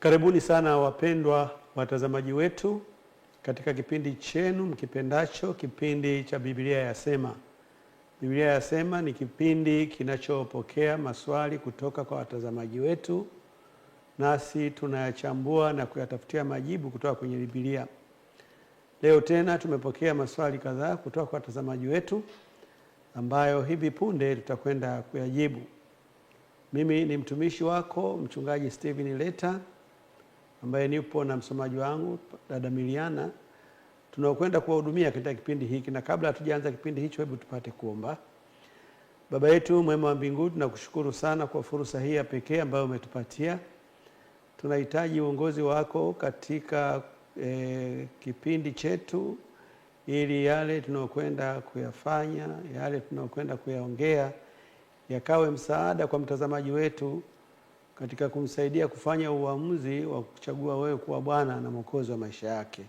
Karibuni sana wapendwa watazamaji wetu katika kipindi chenu mkipendacho, kipindi cha Biblia Yasema. Biblia Yasema ni kipindi kinachopokea maswali kutoka kwa watazamaji wetu, nasi tunayachambua na kuyatafutia majibu kutoka kwenye Biblia. Leo tena tumepokea maswali kadhaa kutoka kwa watazamaji wetu ambayo hivi punde tutakwenda kuyajibu. Mimi ni mtumishi wako mchungaji Steven Leta, ambaye nipo na msomaji wangu dada Miliana. Tunakwenda kuwahudumia katika kipindi hiki, na kabla hatujaanza kipindi hicho, hebu tupate kuomba. Baba yetu mwema wa mbinguni, tunakushukuru sana kwa fursa hii ya pekee ambayo umetupatia. Tunahitaji uongozi wako katika kipindi chetu, ili yale tunayokwenda kuyafanya, yale tunayokwenda kuyaongea yakawe msaada kwa mtazamaji wetu katika kumsaidia kufanya uamuzi wa kuchagua wewe kuwa Bwana na Mwokozi wa maisha yake.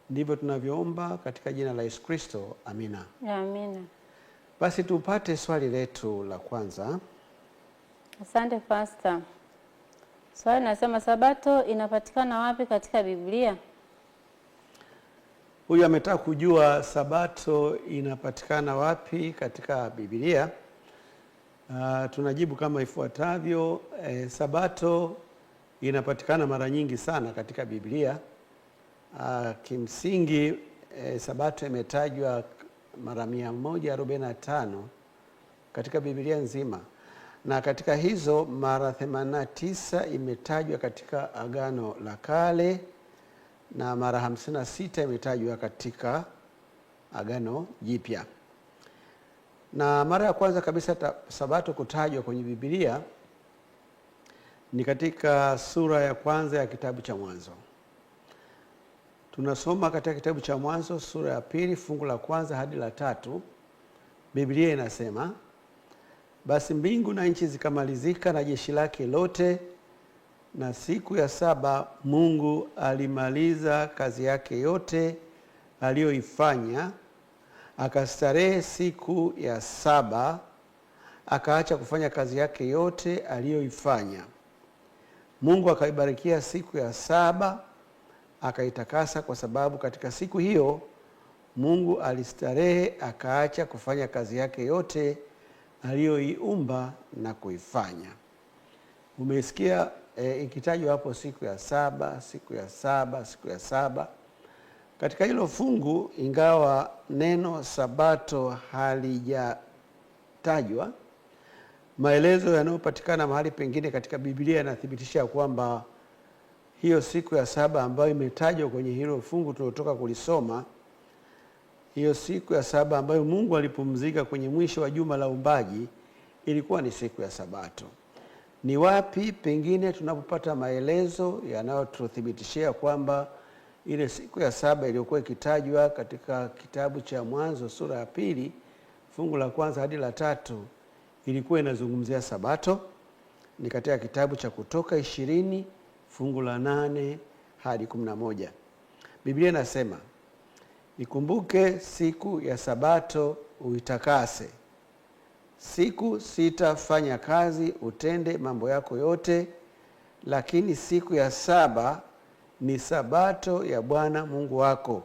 Ndivyo tunavyoomba katika jina la Yesu Kristo. Amina. Amina. Basi tupate swali letu la kwanza. Asante Pastor. Swali nasema, Sabato inapatikana wapi katika Biblia? Huyu ametaka kujua Sabato inapatikana wapi katika Biblia. Tunajibu kama ifuatavyo. Sabato inapatikana mara nyingi sana katika Biblia. Kimsingi Sabato imetajwa mara 145 katika Biblia nzima, na katika hizo mara 89 imetajwa katika Agano la Kale na mara 56 imetajwa katika Agano Jipya. Na mara ya kwanza kabisa Sabato kutajwa kwenye Biblia ni katika sura ya kwanza ya kitabu cha Mwanzo. Tunasoma katika kitabu cha Mwanzo sura ya pili fungu la kwanza hadi la 3. Biblia inasema, basi mbingu na nchi zikamalizika na jeshi lake lote, na siku ya saba Mungu alimaliza kazi yake yote aliyoifanya, akastarehe siku ya saba, akaacha kufanya kazi yake yote aliyoifanya. Mungu akaibarikia siku ya saba, akaitakasa, kwa sababu katika siku hiyo Mungu alistarehe, akaacha kufanya kazi yake yote aliyoiumba na kuifanya. Umesikia ikitajwa hapo siku ya saba, siku ya saba, siku ya saba. Katika hilo fungu, ingawa neno Sabato halijatajwa, maelezo yanayopatikana mahali pengine katika Biblia yanathibitisha kwamba hiyo siku ya saba ambayo imetajwa kwenye hilo fungu tulotoka kulisoma, hiyo siku ya saba ambayo Mungu alipumzika kwenye mwisho wa juma la uumbaji, ilikuwa ni siku ya Sabato. Ni wapi pengine tunapopata maelezo yanayotuthibitishia kwamba ile siku ya saba iliyokuwa ikitajwa katika kitabu cha Mwanzo sura ya pili fungu la kwanza hadi la 3 ilikuwa inazungumzia Sabato? Ni katika kitabu cha Kutoka 20 fungu la 8 hadi 11. Biblia inasema, ikumbuke siku ya Sabato uitakase. Siku 6 fanya kazi, utende mambo yako yote, lakini siku ya saba ni Sabato ya Bwana Mungu wako.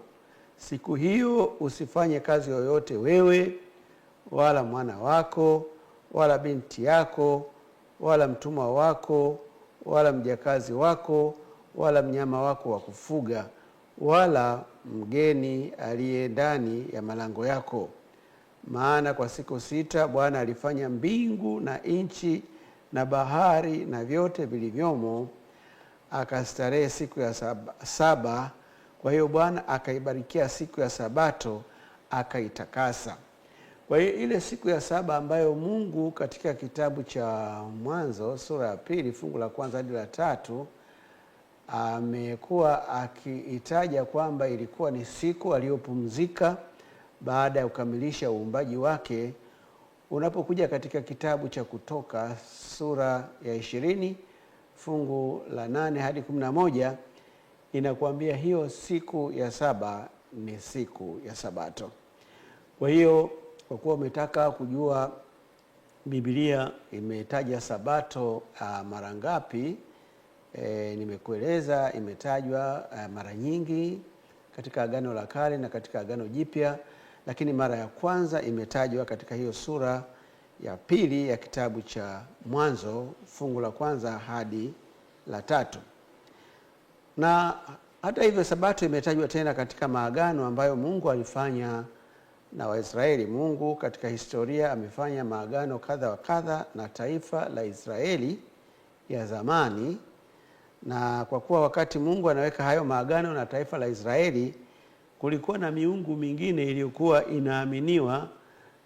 Siku hiyo usifanye kazi yoyote, wewe wala mwana wako wala binti yako wala mtumwa wako wala mjakazi wako wala mnyama wako wa kufuga wala mgeni aliye ndani ya malango yako. Maana kwa siku 6 Bwana alifanya mbingu na nchi na bahari na vyote vilivyomo, akastarehe siku ya saba. Kwa hiyo Bwana akaibarikia siku ya Sabato, akaitakasa. Kwa hiyo ile siku ya saba ambayo Mungu katika kitabu cha Mwanzo sura ya pili fungu la kwanza hadi la 3 amekuwa akiitaja kwamba ilikuwa ni siku aliyopumzika baada ya kukamilisha uumbaji wake. Unapokuja katika kitabu cha Kutoka sura ya 20 fungu la 8 hadi 11, inakuambia hiyo siku ya saba ni siku ya Sabato. Kwa hiyo kwa kuwa umetaka kujua Biblia imetaja Sabato mara ngapi, nimekueleza imetajwa mara nyingi katika Agano la Kale na katika Agano Jipya, lakini mara ya kwanza imetajwa katika hiyo sura ya pili ya kitabu cha Mwanzo, fungu la kwanza hadi la 3. Na hata hivyo Sabato imetajwa tena katika maagano ambayo Mungu alifanya na Waisraeli. Mungu katika historia amefanya maagano kadha wa kadha na taifa la Israeli ya zamani, na kwa kuwa wakati Mungu anaweka hayo maagano na taifa la Israeli, kulikuwa na miungu mingine iliyokuwa inaaminiwa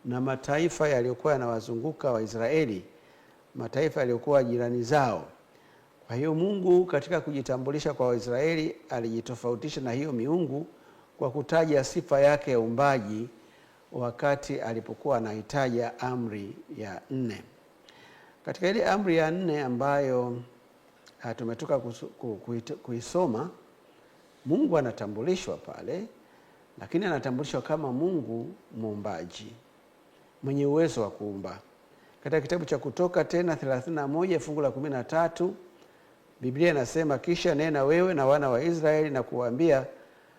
na mataifa yaliyokuwa yanawazunguka Waisraeli, mataifa yaliyokuwa jirani zao. Kwa hiyo Mungu katika kujitambulisha kwa Waisraeli alijitofautisha na hiyo miungu kwa kutaja sifa yake ya uumbaji wakati alipokuwa anahitaja amri ya 4. Katika ile amri ya 4 ambayo tumetoka kuisoma, Mungu anatambulishwa pale, lakini anatambulishwa kama Mungu muumbaji mwenye uwezo wa kuumba. Katika kitabu cha Kutoka tena 31 fungu la 13, Biblia inasema, kisha nena wewe na wana wa Israeli na kuwaambia,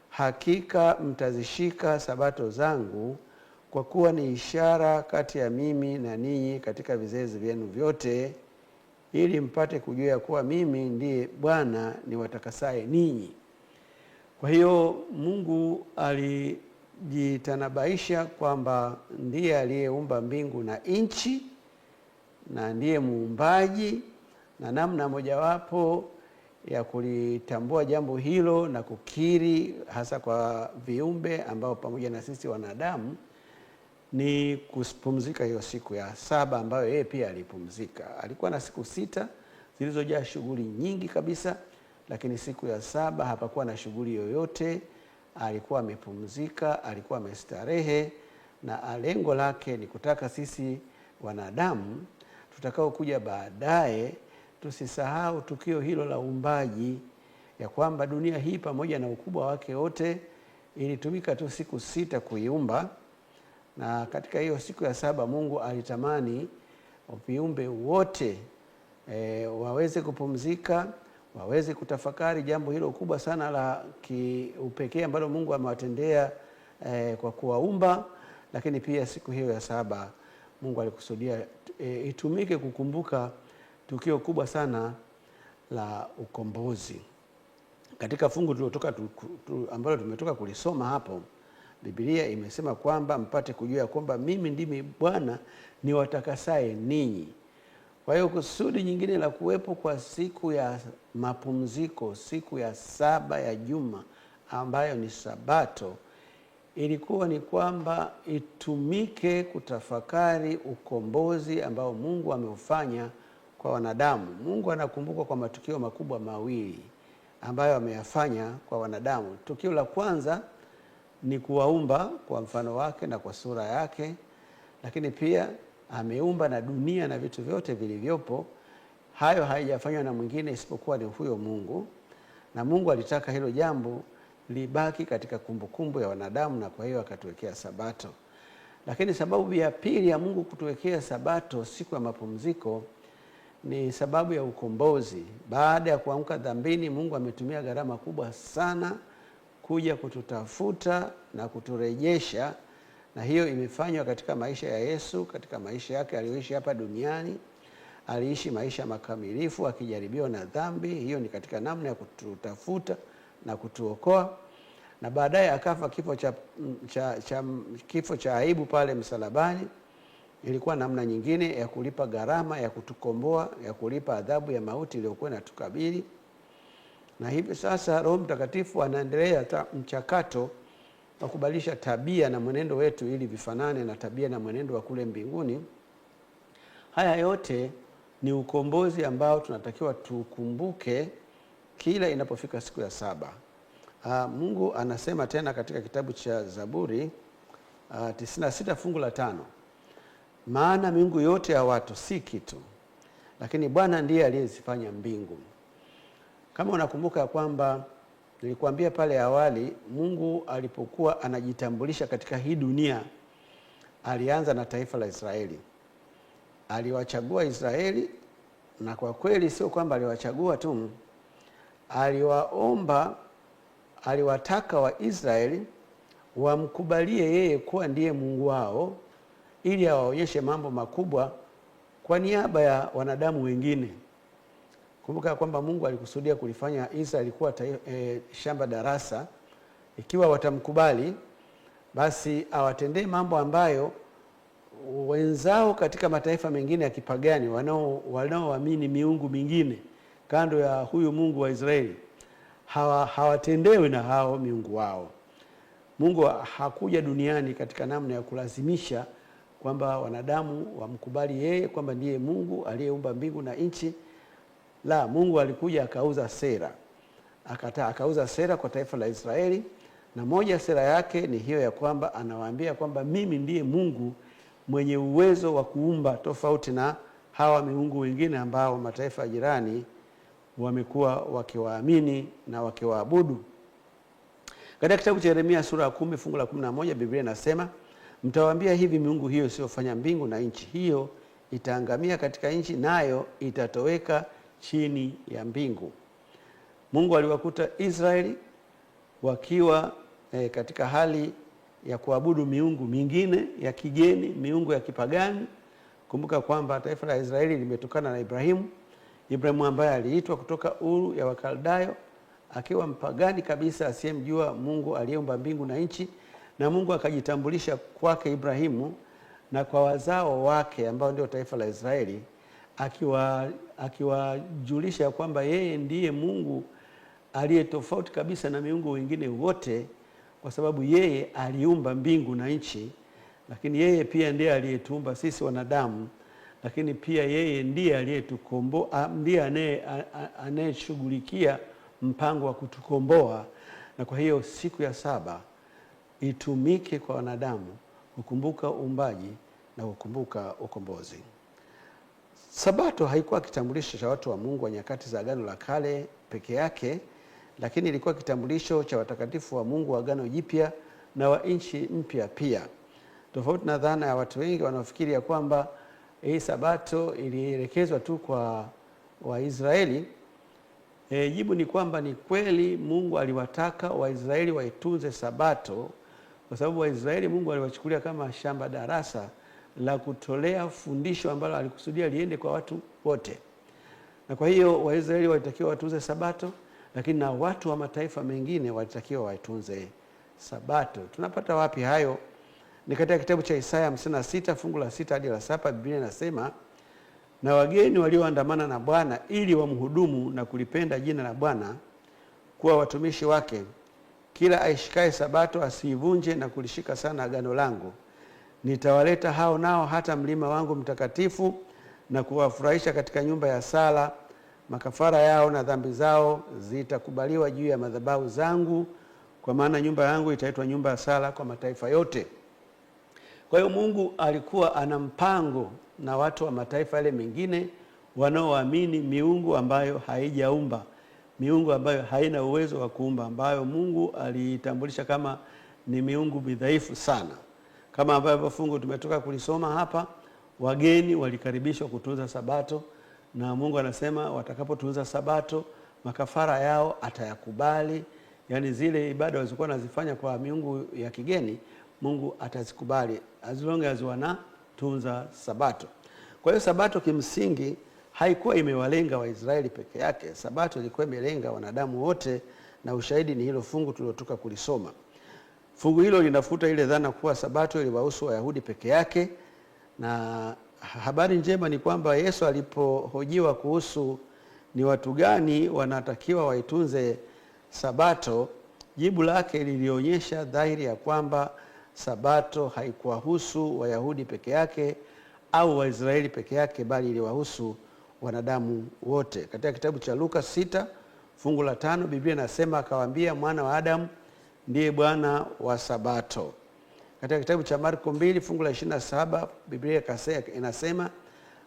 hakika mtazishika sabato zangu, kwa kuwa ni ishara kati ya mimi na ninyi katika vizazi vyenu vyote, ili mpate kujua kuwa mimi ndiye Bwana niwatakasaye ninyi. Kwa hiyo Mungu alijitanabaisha kwamba ndiye aliyeumba mbingu na nchi na ndiye muumbaji, na namna mojawapo ya kulitambua jambo hilo na kukiri hasa kwa viumbe ambao pamoja na sisi wanadamu ni kupumzika hiyo siku ya 7 ambayo yeye pia alipumzika. Alikuwa na siku 6 zilizojaa shughuli nyingi kabisa, lakini siku ya 7 hapakuwa na shughuli yoyote. Alikuwa amepumzika, alikuwa amestarehe, na lengo lake ni kutaka sisi wanadamu tutakao kuja baadaye tusisahau tukio hilo la uumbaji, ya kwamba dunia hii pamoja na ukubwa wake wote ilitumika tu siku 6 kuiumba, na katika hiyo siku ya 7 Mungu alitamani viumbe wote waweze kupumzika, waweze kutafakari jambo hilo kubwa sana la kiupekee ambalo Mungu amewatendea kwa kuwaumba. Lakini pia siku hiyo ya 7 Mungu alikusudia itumike kukumbuka tukio kubwa sana la ukombozi. Katika fungu ambalo tumetoka kulisoma hapo, Biblia imesema kwamba mpate kujua kwamba mimi ndimi Bwana niwatakasaye ninyi. Kwa hiyo kusudi nyingine la kuwepo kwa siku ya mapumziko, siku ya 7 ya juma ambayo ni Sabato, ilikuwa ni kwamba itumike kutafakari ukombozi ambao Mungu ameufanya kwa wanadamu. Mungu anakumbukwa kwa matukio makubwa mawili ambayo ameyafanya kwa wanadamu. Tukio la kwanza ni kuwaumba kwa mfano wake na kwa sura yake, lakini pia ameumba na dunia na vitu vyote vilivyopo. Hayo haijafanywa na mwingine isipokuwa ni huyo Mungu, na Mungu alitaka hilo jambo libaki katika kumbukumbu ya wanadamu, na kwa hiyo akatuwekea Sabato. Lakini sababu ya pili ya Mungu kutuwekea Sabato, siku ya mapumziko, ni sababu ya ukombozi. Baada ya kuanguka dhambini, Mungu ametumia gharama kubwa sana kuja kututafuta na kuturejesha, na hiyo imefanywa katika maisha ya Yesu. Katika maisha yake aliyoishi hapa duniani, aliishi maisha makamilifu akijaribiwa na dhambi. Hiyo ni katika namna ya kututafuta na kutuokoa, na baadaye akafa kifo cha aibu pale msalabani. Ilikuwa namna nyingine ya kulipa gharama ya kutukomboa, ya kulipa adhabu ya mauti iliyokuwa inatukabili. Na hivi sasa Roho Mtakatifu anaendelea mchakato wa kubadilisha tabia na mwenendo wetu ili vifanane na tabia na mwenendo wa kule mbinguni. Haya yote ni ukombozi ambao tunatakiwa tukumbuke kila inapofika siku ya 7. Mungu anasema tena katika kitabu cha Zaburi 96 fungu la 5, maana miungu yote ya watu si kitu, lakini Bwana ndiye aliyezifanya mbingu. Kama unakumbuka kwamba nilikwambia pale awali, Mungu alipokuwa anajitambulisha katika hii dunia, alianza na taifa la Israeli. Aliwachagua Israeli, na kwa kweli sio kwamba aliwachagua tu, aliwataka Waisraeli wamkubalie yeye kuwa ndiye Mungu wao ili awaonyeshe mambo makubwa kwa niaba ya wanadamu wengine. Kumbuka kwamba Mungu alikusudia kulifanya Israeli kuwa shamba darasa. Ikiwa watamkubali, basi awatendee mambo ambayo wenzao katika mataifa mengine ya kipagani wanaoamini miungu mingine kando ya huyu Mungu wa Israeli hawatendewi na hao miungu wao. Mungu hakuja duniani katika namna ya kulazimisha kwamba wanadamu wamkubali yeye kwamba ndiye Mungu aliyeumba mbingu na nchi. La, Mungu alikuja akauza sera. Akauza sera kwa taifa la Israeli, na moja sera yake ni hiyo ya kwamba anawaambia kwamba mimi ndiye Mungu mwenye uwezo wa kuumba, tofauti na hawa miungu wengine ambao mataifa jirani wamekuwa wakiwaamini na wakiwaabudu. Katika kitabu cha Yeremia sura ya 10 fungu la 11, Biblia inasema, mtawaambia hivi, miungu hiyo isiyofanya mbingu na nchi, hiyo itaangamia katika nchi, nayo itatoweka chini ya mbingu. Mungu aliwakuta Israeli wakiwa katika hali ya kuabudu miungu mingine ya kigeni, miungu ya kipagani. Kumbuka kwamba taifa la Israeli limetokana na Ibrahimu ambaye aliitwa kutoka Uru ya Wakaldayo akiwa mpagani kabisa asiyemjua Mungu aliyeumba mbingu na nchi, na Mungu akajitambulisha kwake Ibrahimu na kwa wazao wake ambao ndio taifa la Israeli, akiwajulisha kwamba yeye ndiye Mungu aliye tofauti kabisa na miungu wengine wote, kwa sababu yeye aliumba mbingu na nchi, lakini yeye pia ndiye aliyetuumba sisi wanadamu, lakini pia yeye ndiye aliyetukomboa, ndiye anayeshughulikia mpango wa kutukomboa. Na kwa hiyo siku ya saba itumike kwa wanadamu kukumbuka uumbaji na kukumbuka ukombozi. Sabato haikuwa kitambulisho cha watu wa Mungu wa nyakati za Agano la Kale peke yake, lakini ilikuwa kitambulisho cha watakatifu wa Mungu wa Agano Jipya na wa nchi mpya pia. Tofauti na dhana ya watu wengi wanaofikiri ya kwamba hii Sabato ilielekezwa tu kwa Waisraeli, jibu ni kwamba ni kweli Mungu aliwataka Waisraeli waitunze Sabato, kwa sababu Waisraeli Mungu aliwachukulia kama shamba darasa la kutolea fundisho ambalo alikusudia liende kwa watu wote. Na kwa hiyo Waisraeli walitakiwa watunze Sabato, lakini na watu wa mataifa mengine walitakiwa waitunze Sabato. Tunapata wapi hayo? Ni katika kitabu cha Isaya 56 fungu la 6 hadi la 7. Biblia inasema, na wageni walioandamana na Bwana ili wamhudumu na kulipenda jina la Bwana, kuwa watumishi wake, kila aishikae Sabato asiivunje na kulishika sana agano langu, nitawaleta hao nao hata mlima wangu mtakatifu na kuwafurahisha katika nyumba ya sala. Makafara yao na dhambi zao zitakubaliwa juu ya madhabahu zangu, kwa maana nyumba yangu itaitwa nyumba ya sala kwa mataifa yote. Kwa hiyo Mungu alikuwa ana mpango na watu wa mataifa yale mengine wanaoamini miungu ambayo haijaumba, miungu ambayo haina uwezo wa kuumba, ambayo Mungu alitambulisha kama ni miungu midhaifu sana. Kama ambavyo fungu tumetoka kulisoma hapa, wageni walikaribishwa kutunza Sabato, na Mungu anasema watakapotunza Sabato makafara yao atayakubali. Yaani zile ibada walizokuwa wanazifanya kwa miungu ya kigeni Mungu atazikubali as long as wanatunza Sabato. Kwa hiyo Sabato kimsingi haikuwa imewalenga Waisraeli peke yake. Sabato ilikuwa imelenga wanadamu wote, na ushahidi ni hilo fungu tulilotoka kulisoma. Fungu hilo linafuta ile dhana kuwa Sabato iliwahusu Wayahudi peke yake, na habari njema ni kwamba Yesu alipohojiwa kuhusu ni watu gani wanatakiwa waitunze Sabato, jibu lake lilionyesha dhahiri ya kwamba Sabato haikuwahusu Wayahudi peke yake au Waisraeli peke yake, bali iliwahusu wanadamu wote. Katika kitabu cha Luka 6 fungu la 5, Biblia inasema, akawaambia, mwana wa Adamu ndiye Bwana wa Sabato. Katika kitabu cha Marko 2 fungu la 27, Biblia inasema,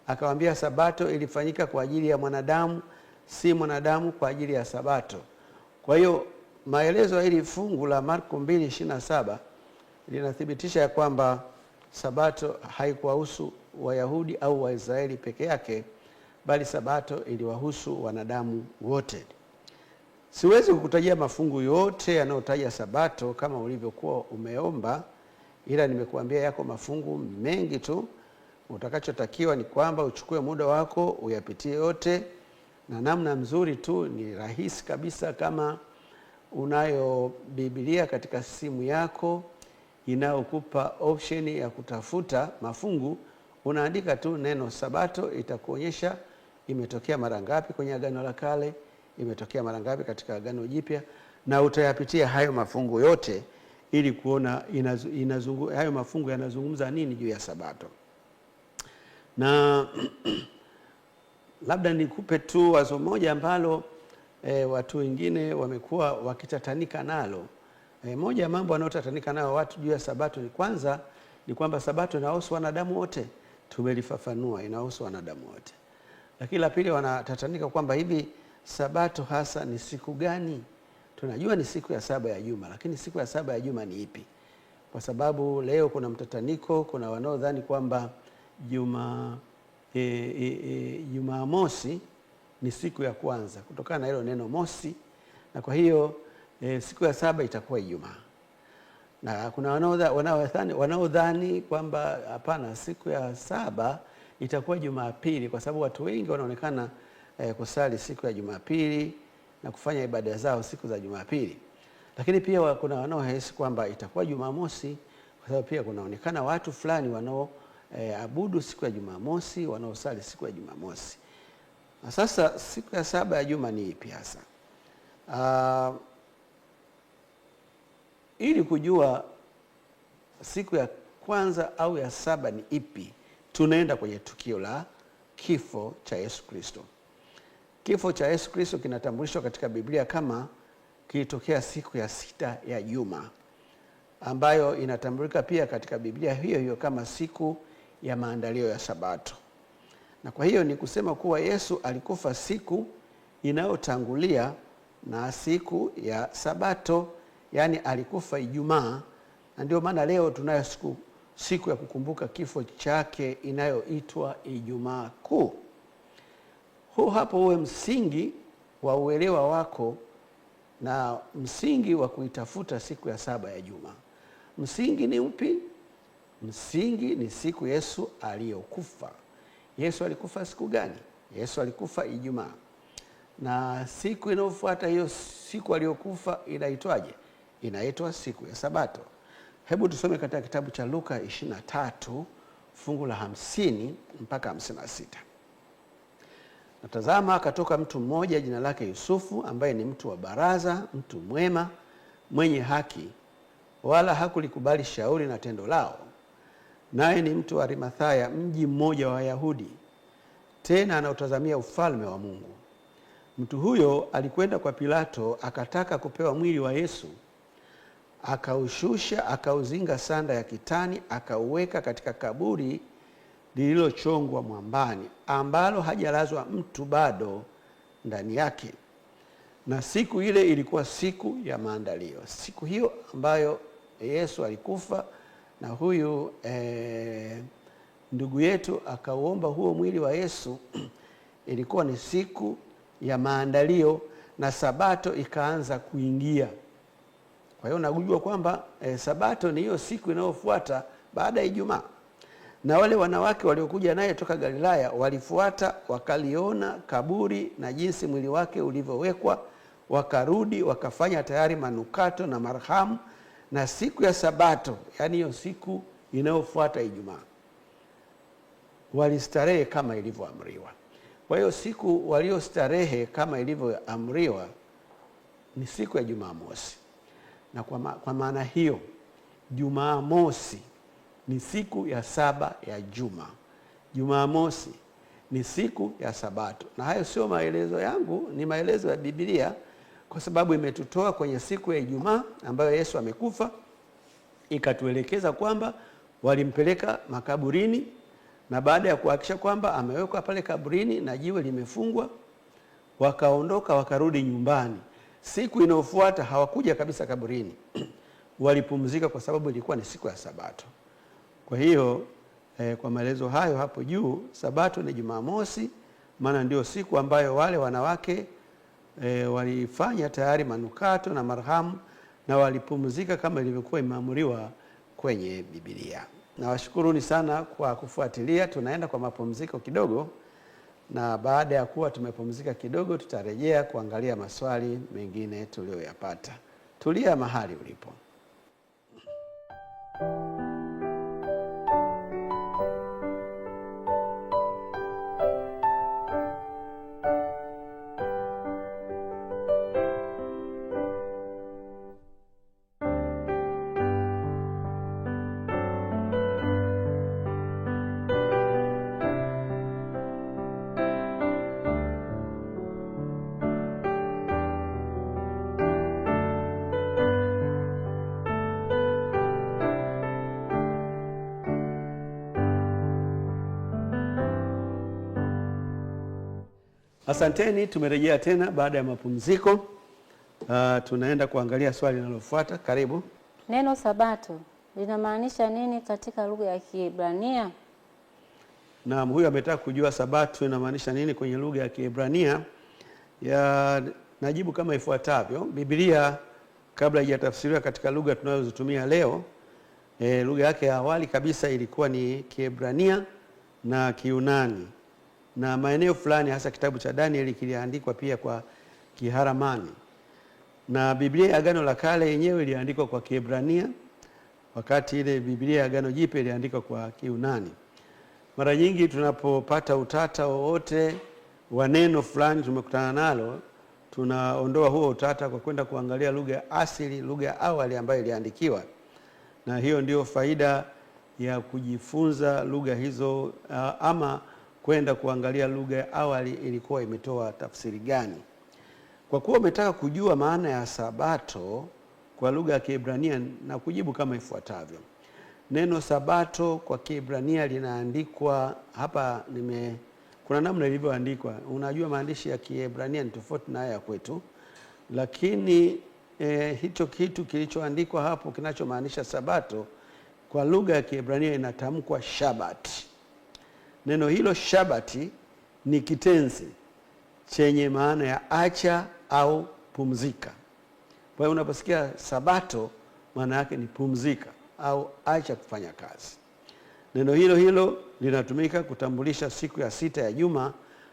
akawaambia, Sabato ilifanyika kwa ajili ya mwanadamu, si mwanadamu kwa ajili ya Sabato. Kwa hiyo maelezo ya hili fungu la Marko 2:27 linathibitisha ya kwamba Sabato haikuwahusu Wayahudi au Waisraeli peke yake, bali Sabato iliwahusu wanadamu wote. Siwezi kukutajia mafungu yote yanayotaja Sabato kama ulivyokuwa umeomba, ila nimekuambia yako mafungu mengi tu. Utakachotakiwa ni kwamba uchukue muda wako uyapitie yote, na namna mzuri tu ni rahisi kabisa. Kama unayo Biblia katika simu yako inayokupa option ya kutafuta mafungu, unaandika tu neno Sabato, itakuonyesha imetokea mara ngapi kwenye Agano la Kale, imetokea mara ngapi katika Agano Jipya, na utayapitia hayo mafungu yote ili kuona hayo mafungu yanazungumza nini juu ya Sabato. Na labda nikupe tu wazo moja ambalo watu wengine wamekuwa wakitatanika nalo. Moja ya mambo wanaotatanika nayo watu juu ya Sabato ni kwamba Sabato inahusu wanadamu wote. Tumelifafanua, inahusu wanadamu wote. Lakini la pili, wanatatanika kwamba hivi Sabato hasa ni siku gani? Tunajua ni siku ya 7 ya juma, lakini siku ya 7 ya juma ni ipi? Kwa sababu leo kuna mtataniko, kuna wanaodhani kwamba Jumamosi ni siku ya kwanza kutokana na hilo neno mosi, na kwa hiyo siku ya 7 itakuwa Ijumaa. Na kuna wanaodhani kwamba hapana, siku ya 7 itakuwa Jumapili, kwa sababu watu wengi wanaonekana kusali siku ya Jumapili na kufanya ibada zao siku za Jumapili. Lakini pia kuna wanaohisi kwamba itakuwa Jumamosi, kwa sababu pia kunaonekana watu fulani wanaoabudu siku ya Jumamosi, wanaosali siku ya Jumamosi. Na sasa siku ya 7 ya juma ni ipi hasa? Ili kujua siku ya kwanza au ya 7 ni ipi, tunaenda kwenye tukio la kifo cha Yesu Kristo. Kifo cha Yesu Kristo kinatambulishwa katika Biblia kama kilitokea siku ya 6 ya juma, ambayo inatambulika pia katika Biblia hiyo hiyo kama siku ya maandalio ya Sabato. Na kwa hiyo ni kusema kuwa Yesu alikufa siku inayotangulia na siku ya Sabato, yani alikufa Ijumaa, na ndio maana leo tunayo siku ya kukumbuka kifo chake inayoitwa Ijumaa Kuu. Hapo uwe msingi wa uelewa wako na msingi wa kuitafuta siku ya 7 ya juma. Msingi ni upi? Msingi ni siku Yesu aliyokufa. Yesu alikufa siku gani? Yesu alikufa Ijumaa. Na siku inayofuata hiyo siku aliyokufa inaitwaje? Inaitwa siku ya Sabato. Hebu tusome katika kitabu cha Luka 23 fungu la 50 mpaka 56. Natazama, akatoka mtu mmoja jina lake Yusufu, ambaye ni mtu wa baraza, mtu mwema, mwenye haki, wala hakulikubali shauri na tendo lao. Naye ni mtu wa Arimathaya, mji mmoja wa Wayahudi, tena anautazamia ufalme wa Mungu. Mtu huyo alikwenda kwa Pilato, akataka kupewa mwili wa Yesu. Akaushusha, akauzinga sanda ya kitani, akauweka katika kaburi lililochongwa mwambani, ambalo hajalazwa mtu bado ndani yake. Na siku ile ilikuwa siku ya maandalio. Siku hiyo ambayo Yesu alikufa na huyu ndugu yetu akauomba huo mwili wa Yesu ilikuwa ni siku ya maandalio, na Sabato ikaanza kuingia. Kwa hiyo unajua kwamba Sabato ni hiyo siku inayofuata baada ya Ijumaa. Na wale wanawake waliokuja naye toka Galilaya walifuata, wakaliona kaburi na jinsi mwili wake ulivyowekwa, wakarudi wakafanya tayari manukato na marhamu. Na siku ya Sabato, yani hiyo siku inayofuata Ijumaa, walistarehe kama ilivyoamriwa. Kwa hiyo siku waliostarehe kama ilivyoamriwa ni siku ya Jumamosi. Na kwa maana hiyo Jumamosi ni siku ya 7 ya juma. Jumamosi ni siku ya Sabato. Na hayo sio maelezo yangu, ni maelezo ya Biblia, kwa sababu imetutoa kwenye siku ya Ijumaa ambayo Yesu amekufa, ikatuelekeza kwamba walimpeleka makaburini, na baada ya kuhakikisha kwamba amewekwa pale kaburini na jiwe limefungwa, wakaondoka wakarudi nyumbani. Siku inayofuata hawakuja kabisa kaburini. Walipumzika kwa sababu ilikuwa ni siku ya Sabato. Kwa hiyo kwa maelezo hayo hapo juu, Sabato ni Jumamosi, maana ndio siku ambayo wale wanawake walifanya tayari manukato na marhamu na walipumzika kama ilivyokuwa imeamriwa kwenye Biblia. Nawashukuruni sana kwa kufuatilia. Tunaenda kwa mapumziko kidogo, na baada ya kuwa tumepumzika kidogo tutarejea kuangalia maswali mengine tuliyoyapata. Tulia mahali ulipo. Asanteni, tumerejea tena baada ya mapumziko. Tunaenda kuangalia swali linalofuata. Karibu. Neno Sabato linamaanisha nini katika lugha ya Kiebrania? Naam, huyu ametaka kujua Sabato inamaanisha nini kwenye lugha ya Kiebrania. Najibu kama ifuatavyo. Biblia kabla haijatafsiriwa katika lugha tunazozitumia leo, lugha yake ya awali kabisa ilikuwa ni Kiebrania na Kiunani. Na maeneo fulani hasa kitabu cha Danieli kiliandikwa pia kwa Kiharamani. Na Biblia ya Agano la Kale yenyewe iliandikwa kwa Kiebrania, wakati ile Biblia ya Agano Jipya iliandikwa kwa Kiunani. Mara nyingi tunapopata utata wowote wa neno fulani tumekutana nalo, tunaondoa huo utata kwa kwenda kuangalia lugha ya asili, lugha ya awali ambayo iliandikiwa. Na hiyo ndio faida ya kujifunza lugha hizo, ama kwenda kuangalia lugha ya awali ilikuwa imetoa tafsiri gani. Kwa kuwa umetaka kujua maana ya Sabato kwa lugha ya Kiebrania, na kujibu kama ifuatavyo. Neno Sabato kwa Kiebrania linaandikwa hapa, kuna namna ilivyoandikwa. Unajua maandishi ya Kiebrania ni tofauti na haya ya kwetu, lakini hicho kitu kilichoandikwa hapo kinachomaanisha Sabato kwa lugha ya Kiebrania inatamkwa Shabbat. Neno hilo Shabati ni kitenzi chenye maana ya acha au pumzika. Kwa hiyo unaposikia Sabato maana yake ni pumzika au acha kufanya kazi. Neno hilo hilo linatumika kutambulisha siku ya sita ya juma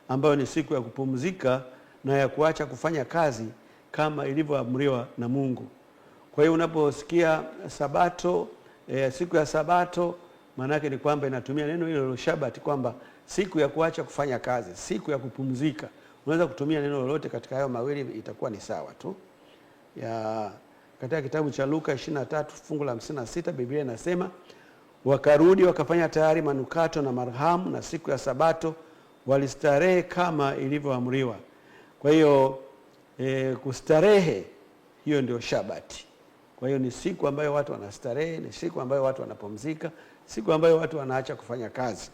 ambayo ni siku ya kupumzika na ya kuacha kufanya kazi kama ilivyoamriwa na Mungu. Kwa hiyo unaposikia Sabato, siku ya Sabato, maana yake ni kwamba inatumia neno hilo Shabbat, kwamba siku ya kuacha kufanya kazi, siku ya kupumzika. Unaweza kutumia neno lolote katika hayo mawili, itakuwa ni sawa tu. Katika kitabu cha Luka 23 fungu la 56 Biblia inasema, wakarudi wakafanya tayari manukato na marhamu, na siku ya Sabato walistarehe kama ilivyoamriwa. Kwa hiyo kustarehe, hiyo ndio Shabati. Kwa hiyo ni siku ambayo watu wanastarehe, ni siku ambayo watu wanapumzika, siku ambayo watu wanaacha kufanya kazi.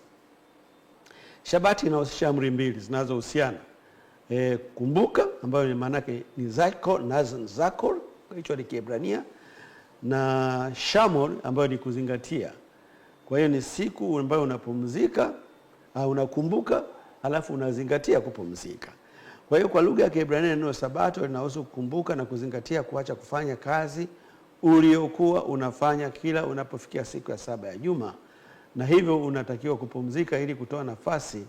Shabati inahusisha amri mbili zinazohusiana. Kumbuka, ambayo maana yake ni zakor, hicho ni Kiebrania, na shamor ambayo ni kuzingatia. Kwa hiyo ni siku ambayo unapumzika au unakumbuka alafu unazingatia kupumzika. Kwa hiyo kwa lugha ya Kiebrania neno Sabato linahusu kukumbuka na kuzingatia kuacha kufanya kazi uliokuwa unafanya kila unapofikia siku ya saba ya juma, na hivyo unatakiwa kupumzika ili kutoa nafasi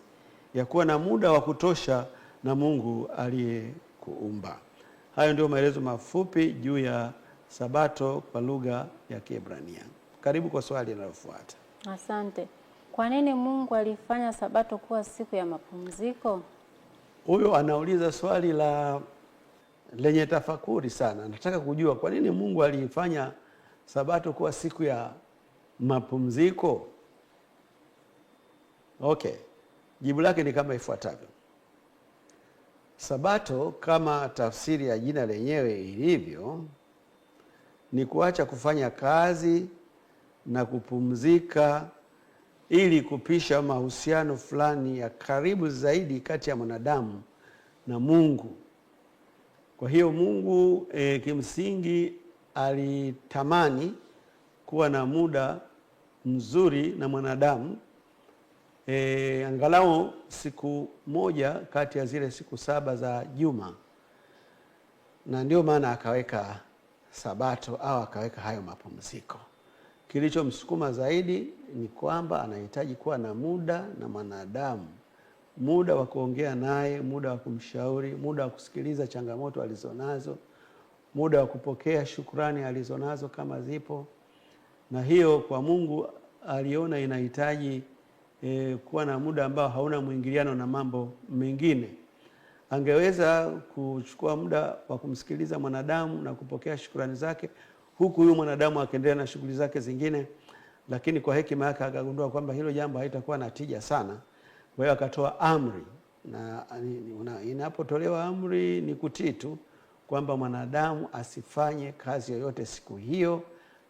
ya kuwa na muda wa kutosha na Mungu aliyekuumba. Hayo ndio maelezo mafupi juu ya Sabato kwa lugha ya Kiebrania. Karibu kwa swali linalofuata. Asante. Kwa nini Mungu alifanya Sabato kuwa siku ya mapumziko? Huyo anauliza swali lenye tafakuri sana. Nataka kujua kwa nini Mungu alifanya Sabato kuwa siku ya mapumziko. Okay. Jibu lake ni kama ifuatavyo. Sabato kama tafsiri ya jina lenyewe ilivyo, ni kuacha kufanya kazi na kupumzika ili kupisha mahusiano fulani ya karibu zaidi kati ya mwanadamu na Mungu. Kwa hiyo Mungu kimsingi alitamani kuwa na muda mzuri na mwanadamu, angalau siku moja kati ya zile siku saba za juma. na ndio maana akaweka Sabato au akaweka hayo mapumziko. Kilichomsukuma zaidi ni kwamba anahitaji kuwa na muda na mwanadamu, muda wa kuongea naye, muda wa kumshauri, muda wa kusikiliza changamoto alizonazo, muda wa kupokea shukrani alizonazo kama zipo. Na hiyo kwa Mungu aliona inahitaji kuwa na muda ambao hauna mwingiliano na mambo mengine. Angeweza kuchukua muda wa kumsikiliza mwanadamu na kupokea shukrani zake, huku huyu mwanadamu akaendelea na shughuli zake zingine, lakini kwa hekima yake akagundua kwamba hilo jambo haitakuwa na tija sana. Kwa hiyo akatoa amri, na inapotolewa amri ni kutii tu, kwamba mwanadamu asifanye kazi yoyote siku hiyo,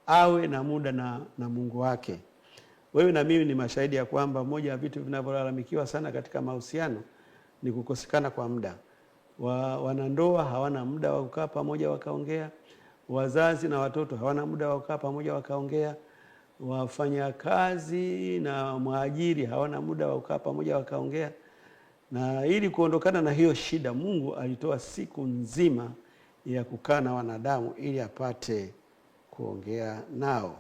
awe na muda na Mungu wake. Wewe na mimi ni mashahidi ya kwamba moja ya vitu vinavyolalamikiwa sana katika mahusiano ni kukosekana kwa muda. Wanandoa hawana muda wa kukaa pamoja wakaongea, wazazi na watoto hawana muda wa kukaa pamoja wakaongea, wafanyakazi na mwajiri hawana muda wa kukaa pamoja wakaongea. Na ili kuondokana na hiyo shida, Mungu alitoa siku nzima ya kukaa na wanadamu ili apate kuongea nao.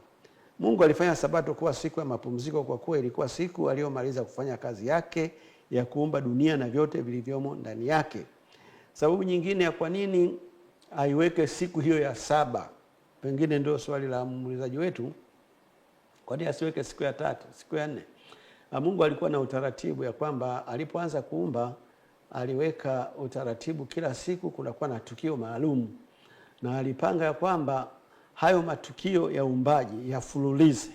Mungu alifanya Sabato kuwa siku ya mapumziko kwa kuwa ilikuwa siku aliyomaliza kufanya kazi yake ya kuumba dunia na vyote vilivyomo ndani yake. Sababu nyingine ya kwa nini aiweke siku hiyo ya saba, pengine ndio swali la muulizaji wetu, kwa nini asiweke siku ya tatu, siku ya nne? Mungu alikuwa na utaratibu ya kwamba alipoanza kuumba aliweka utaratibu, kila siku kunakuwa na tukio maalum, na alipanga ya kwamba hayo matukio ya uumbaji yafululize.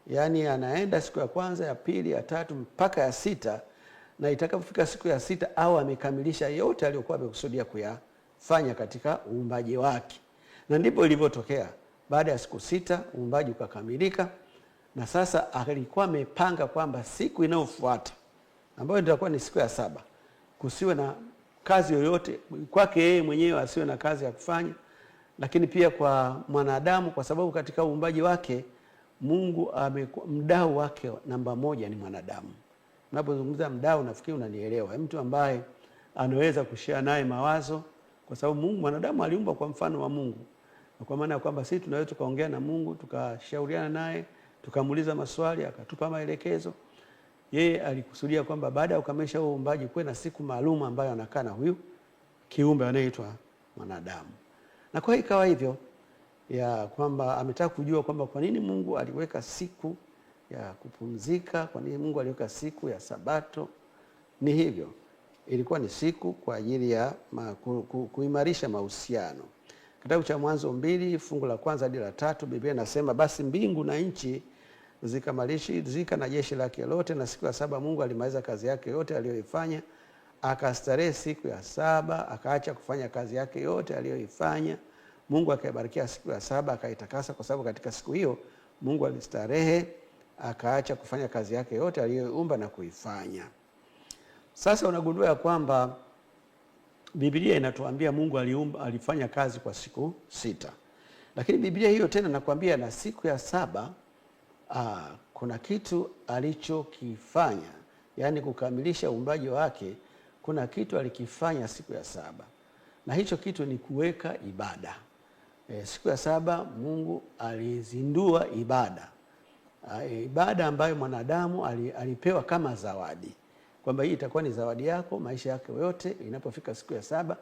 Yaani anaenda siku ya kwanza, ya pili, ya tatu mpaka ya sita, na itakapofika siku ya sita au amekamilisha yote aliyokuwa amekusudia kuyafanya katika uumbaji wake. Na ndipo ilivyotokea. Baada ya siku sita uumbaji ukakamilika, na sasa alikuwa amepanga kwamba siku inayofuata ambayo itakuwa ni siku ya saba kusiwe na kazi yoyote kwake yeye mwenyewe, asiwe na kazi ya kufanya, lakini pia kwa mwanadamu, kwa sababu katika uumbaji wake Mungu mdau wake namba moja ni mwanadamu. Unapozungumza mdau, nafikiri unanielewa, mtu ambaye anaweza kushare naye mawazo, kwa sababu Mungu, mwanadamu aliumba kwa mfano wa Mungu, na kwa maana kwamba sisi tunaweza tukaongea na Mungu, tukashauriana naye, tukamuuliza maswali, akatupa maelekezo. Yeye alikusudia kwamba baada ya kukamilisha huo uumbaji kuwe na siku maalum ambayo anakaa na huyu kiumbe anayeitwa mwanadamu. Na kwa hiyo ikawa hivyo, ya kwamba ametaka kujua kwamba kwa nini Mungu aliweka siku ya kupumzika, kwa nini Mungu aliweka siku ya Sabato. Ni hivyo, ilikuwa ni siku kwa ajili ya kuimarisha mahusiano. Kitabu cha Mwanzo 2 fungu la 1 hadi la 3, Biblia inasema, basi mbingu na nchi zikamalizika na jeshi lake lote, na siku ya saba Mungu alimaliza kazi yake yote aliyoifanya, akastarehe siku ya saba, akaacha kufanya kazi yake yote aliyoifanya. Mungu akaibarikia siku ya saba, akaitakasa, kwa sababu katika siku hiyo Mungu alistarehe, akaacha kufanya kazi yake yote aliyoiumba na kuifanya. Sasa unagundua ya kwamba Biblia inatuambia Mungu alifanya kazi kwa siku 6. Lakini Biblia hiyo tena nakwambia na siku ya saba kuna kitu alichokifanya, yaani kukamilisha uumbaji wake. Kuna kitu alikifanya siku ya saba, na hicho kitu ni kuweka ibada. Siku ya saba Mungu alizindua ibada, ibada ambayo mwanadamu alipewa kama zawadi, kwamba hii itakuwa ni zawadi yako maisha yake yote. Inapofika siku ya saba,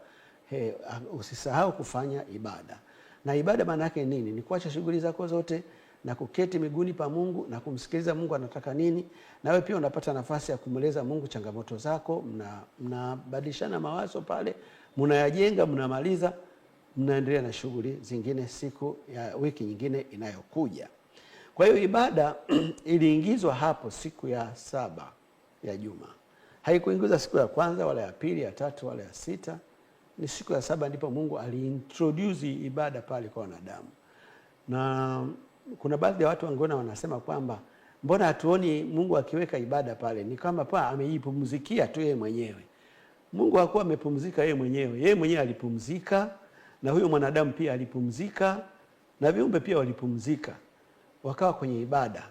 usisahau kufanya ibada. Na ibada maana yake nini? Ni kuacha shughuli zako zote na kuketi miguuni pa Mungu na kumsikiliza Mungu anataka nini. Na wewe pia unapata nafasi ya kumweleza Mungu changamoto zako, mnabadilishana mawazo pale, mnayajenga, mnamaliza, mnaendelea na shughuli zingine siku ya wiki nyingine inayokuja. Kwa hiyo ibada iliingizwa hapo siku ya saba ya juma. Haikuingizwa siku ya kwanza wala ya pili, ya tatu wala ya sita. Ni siku ya saba ndipo Mungu aliintroduce ibada pale kwa wanadamu. Na kuna baadhi ya watu wangeona wanasema kwamba mbona hatuoni Mungu akiweka ibada pale? Ni kama amejipumzikia tu yeye mwenyewe. Mungu hakuwa amepumzika yeye mwenyewe. Yeye mwenyewe alipumzika, na huyo mwanadamu pia alipumzika, na viumbe pia walipumzika, wakawa kwenye ibada.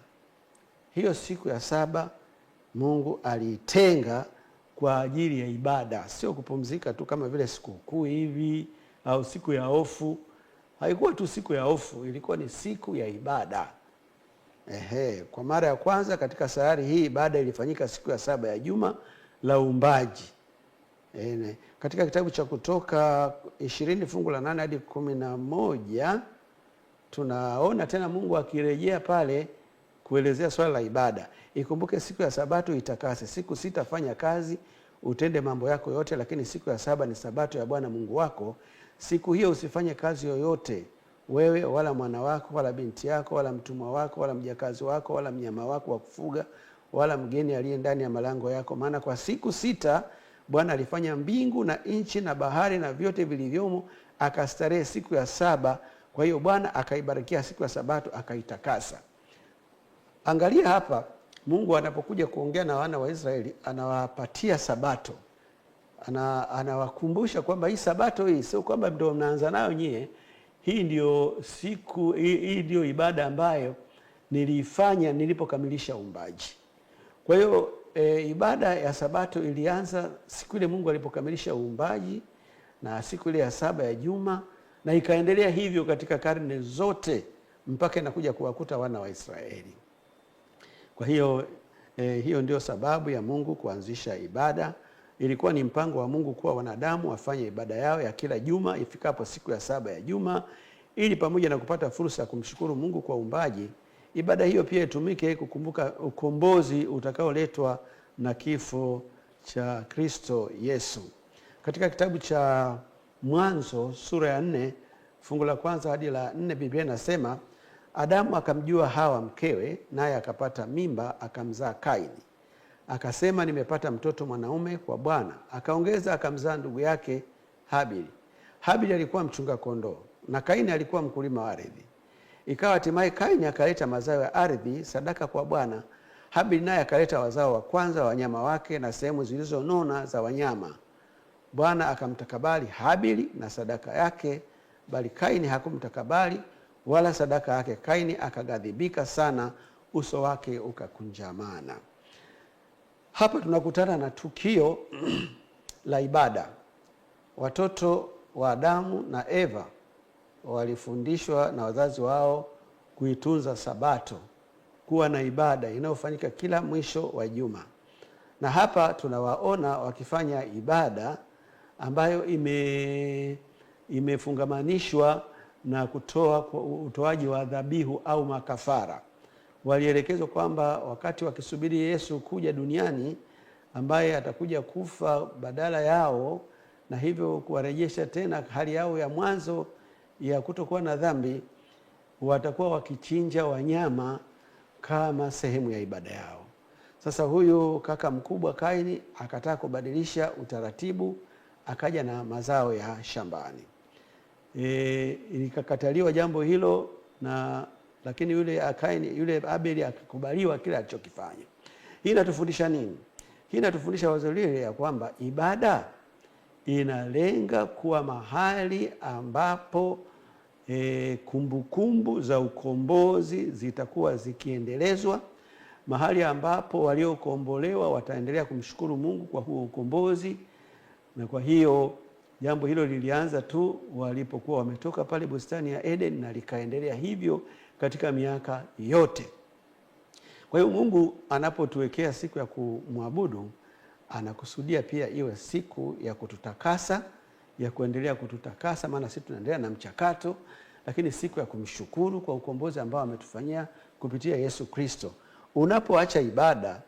Hiyo siku ya saba Mungu aliitenga kwa ajili ya ibada, sio kupumzika tu kama vile sikukuu hivi au siku ya hofu. Haikuwa tu siku ya hofu, ilikuwa ni siku ya ibada. Kwa mara ya kwanza katika sayari hii ibada ilifanyika siku ya 7 ya juma la uumbaji. Katika kitabu cha Kutoka 20 fungu la 8 hadi 11 tunaona tena Mungu akirejea pale kuelezea swala la ibada. Ikumbuke siku ya Sabato itakase, siku 6 fanya kazi, utende mambo yako yote, lakini siku ya 7 ni Sabato ya Bwana Mungu wako. Siku hiyo usifanye kazi yoyote, wewe wala mwana wako wala binti yako wala mtumwa wako wala mjakazi wako wala mnyama wako wa kufuga wala mgeni aliye ndani ya malango yako, maana kwa siku 6 Bwana alifanya mbingu na nchi na bahari na vyote vilivyomo, akastarehe siku ya 7. Kwa hiyo Bwana akaibarikia siku ya Sabato akaitakasa. Angalia hapa, Mungu anapokuja kuongea na wana wa Israeli anawapatia Sabato. Anawakumbusha kwamba hii Sabato hii sio kwamba ndio mnaanza nayo nyie. Hii ndio siku, hii ndio ibada ambayo nilifanya nilipokamilisha uumbaji. Kwa hiyo ibada ya Sabato ilianza siku ile Mungu alipokamilisha uumbaji na siku ile ya 7 ya juma, na ikaendelea hivyo katika karne zote mpaka inakuja kuwakuta wana wa Israeli. Kwa hiyo hiyo ndio sababu ya Mungu kuanzisha ibada. Ilikuwa ni mpango wa Mungu kuwa wanadamu wafanye ibada yao ya kila juma ifikapo siku ya 7 ya juma, ili pamoja na kupata fursa ya kumshukuru Mungu kwa uumbaji, ibada hiyo pia itumike kukumbuka ukombozi utakaoletwa na kifo cha Kristo Yesu. Katika kitabu cha Mwanzo sura ya 4 fungu la 1 hadi la 4, Biblia inasema, Adamu akamjua Hawa mkewe, naye akapata mimba akamzaa Kaini. Akasema, nimepata mtoto mwanaume kwa Bwana. Akaongeza akamzaa ndugu yake Habili. Habili alikuwa mchunga kondoo na Kaini alikuwa mkulima wa ardhi. Ikawa hatimaye Kaini akaleta mazao ya ardhi sadaka kwa Bwana. Habili naye akaleta wazao wa kwanza wa wanyama wake na sehemu zilizonona za wanyama. Bwana akamtakabali Habili na sadaka yake, bali Kaini hakumtakabali wala sadaka yake. Kaini akaghadhibika sana, uso wake ukakunjamana. Hapa tunakutana na tukio la ibada. Watoto wa Adamu na Eva walifundishwa na wazazi wao kuitunza Sabato, kuwa na ibada inayofanyika kila mwisho wa juma. Na hapa tunawaona wakifanya ibada ambayo imefungamanishwa na utoaji wa dhabihu au makafara. Walielekezwa kwamba wakati wakisubiri Yesu kuja duniani, ambaye atakuja kufa badala yao na hivyo kuwarejesha tena hali yao ya mwanzo ya kutokuwa na dhambi, watakuwa wakichinja wanyama kama sehemu ya ibada yao. Sasa huyu kaka mkubwa Kaini akataka kubadilisha utaratibu, akaja na mazao ya shambani. Ilikakataliwa jambo hilo, lakini yule Abeli akakubaliwa kile alichokifanya. Hii inatufundisha nini? Hii inatufundisha wazo lile ya kwamba ibada inalenga kuwa mahali ambapo kumbukumbu za ukombozi zitakuwa zikiendelezwa, mahali ambapo waliokombolewa wataendelea kumshukuru Mungu kwa huo ukombozi. Na kwa hiyo jambo hilo lilianza tu walipokuwa wametoka pale bustani ya Eden, na likaendelea hivyo katika miaka yote. Kwa hiyo Mungu anapotuwekea siku ya kumwabudu, anakusudia pia iwe siku ya kututakasa, ya kuendelea kututakasa, maana sisi tunaendelea na mchakato, lakini siku ya kumshukuru kwa ukombozi ambao ametufanyia kupitia Yesu Kristo. Unapoacha ibada,